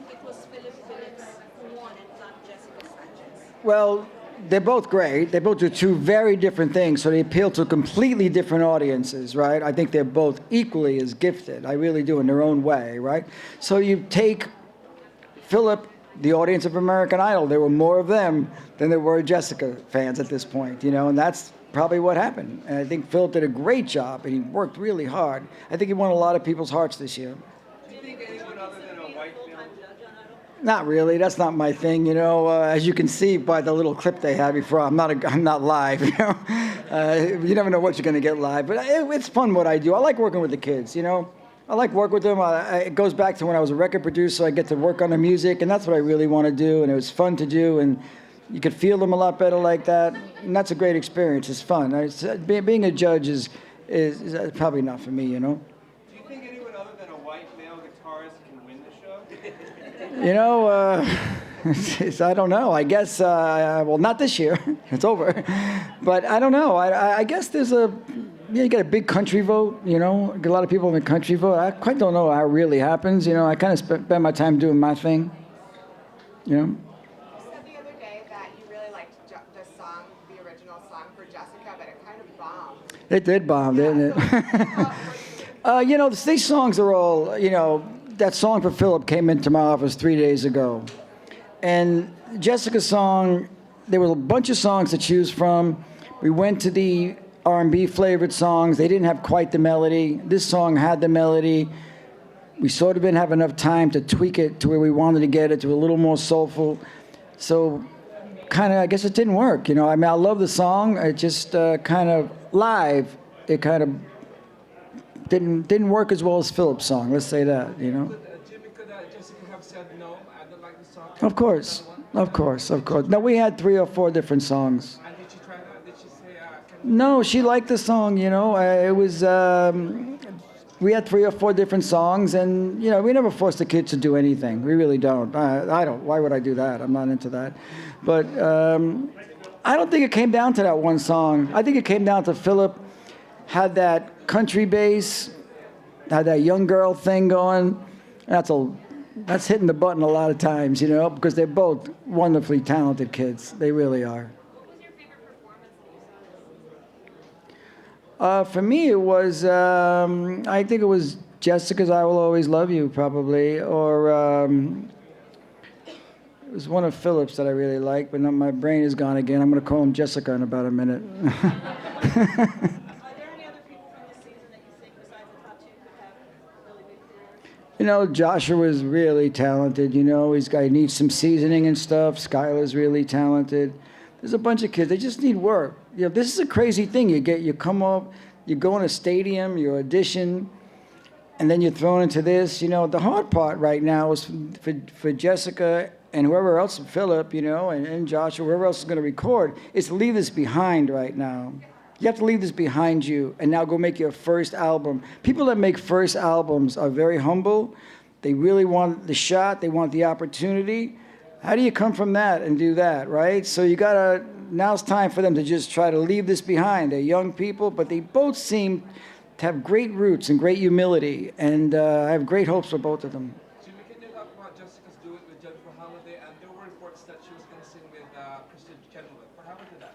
think it was Phillip Phillips who won and not Jessica Sanchez? Well, they're both great. They both do two very different things, so they appeal to completely different audiences, right? I think they're both equally as gifted. I really do in their own way, right? So you take Philip, the audience of American Idol, there were more of them than there were Jessica fans at this point, and that's probably what happened. And I think Philip did a great job, and he worked really hard. I think he won a lot of people's hearts this year. Do you think anyone other than a white male? Not really. That's not my thing. As you can see by the little clip they had before, I'm not live. You never know what you're going to get live, but it's fun what I do. I like working with the kids. I like working with them. It goes back to when I was a record producer. I get to work on the music, and that's what I really want to do. And it was fun to do, and you could feel them a lot better like that. And that's a great experience. It's fun. Being a judge is probably not for me. Do you think anyone other than a white male guitarist can win the show? I don't know. I guess, well, not this year. It's over. But I don't know. I guess there's you get a big country vote, a lot of people in the country vote. I quite don't know how it really happens. I kind of spend my time doing my thing, You said the other day that you really liked the song, the original song for Jessica, but it kind of bombed. It did bomb, didn't it? These songs are all, that song for Philip came into my office 3 days ago. And Jessica's song, there were a bunch of songs to choose from. We went to the R&B flavored songs. They didn't have quite the melody. This song had the melody. We sort of didn't have enough time to tweak it to where we wanted to get it to a little more soulful. So kind of, I guess it didn't work. I love the song. It just kind of live, it kind of didn't work as well as Philip's song. Let's say that, Jimmy, could Jessica have said, no, I don't like the song? Of course. No, we had 3 or 4 different songs. And did she try that? Did she say, No, she liked the song, It was, we had 3 or 4 different songs, and, we never force the kids to do anything. We really don't. I don't. Why would I do that? I'm not into that. But I don't think it came down to that one song. I think it came down to Philip had that country bass, had that young girl thing going. That's hitting the button a lot of times, because they're both wonderfully talented kids. They really are. What was your favorite performance that you saw? For me, it was, I think it was Jessica's I Will Always Love You, probably, or it was one of Philip's that I really liked, but now my brain is gone again. I'm going to call him Jessica in about a minute. Are there any other people from this season that you think, besides the top 2, could have a really big career? Joshua is really talented. He needs some seasoning and stuff. Skylar's really talented. There's a bunch of kids. They just need work. This is a crazy thing. You come up, you go in a stadium, you audition, and then you're thrown into this. The hard part right now is for Jessica and whoever else, Philip, and Joshua, whoever else is going to record, is to leave this behind right now. You have to leave this behind you and now go make your first album. People that make first albums are very humble. They really want the shot. They want the opportunity. How do you come from that and do that, right? So now it's time for them to just try to leave this behind. They're young people, but they both seem to have great roots and great humility, and I have great hopes for both of them. Jimmy, can you talk about Jessica's duet with Jennifer Holliday? And there were reports that she was going to sing with Christian Chenoweth. What happened to that?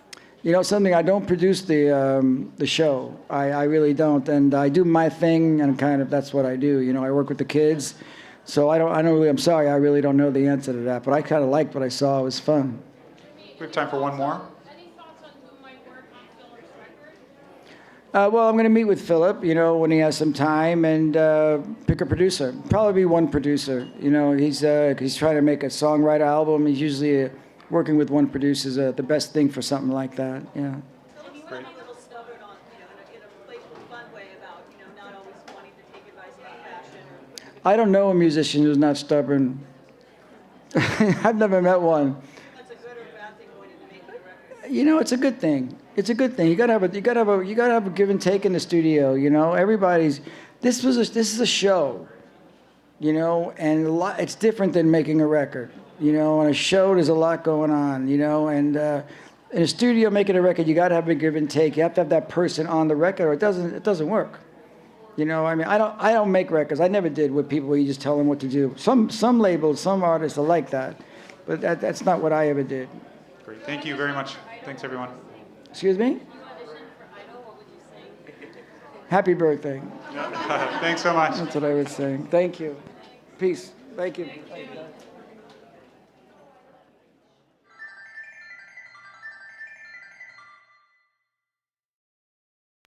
Something, I don't produce the show. I really don't, and I do my thing, and kind of that's what I do. I work with the kids, so I don't really. I'm sorry, I really don't know the answer to that, but I kind of liked what I saw. It was fun. We have time for one more. Any thoughts on who might work on Philip's record? Well, I'm going to meet with Philip, when he has some time, and pick a producer. Probably be one producer. He's trying to make a songwriter album. He's usually working with one producer is the best thing for something like that. Yeah. Philip, you might be a little stubborn on, in a playful, fun way about, not always wanting to take advice about fashion. I don't know a musician who's not stubborn. I've never met one. That's a good or bad thing going into making a record? It's a good thing. It's a good thing. You gotta have a give and take in the studio. This is a show. And it's different than making a record. On a show, there's a lot going on. And in a studio making a record, you gotta have a give and take. You have to have that person on the record, or it doesn't work. You know, I mean, I don't make records. I never did with people where you just tell them what to do. Some labels, some artists are like that, but that's not what I ever did. Great. Thank you very much. Thanks, everyone. Excuse me? Happy birthday. Thanks so much. That's what I was saying. Thank you. Peace. Thank you.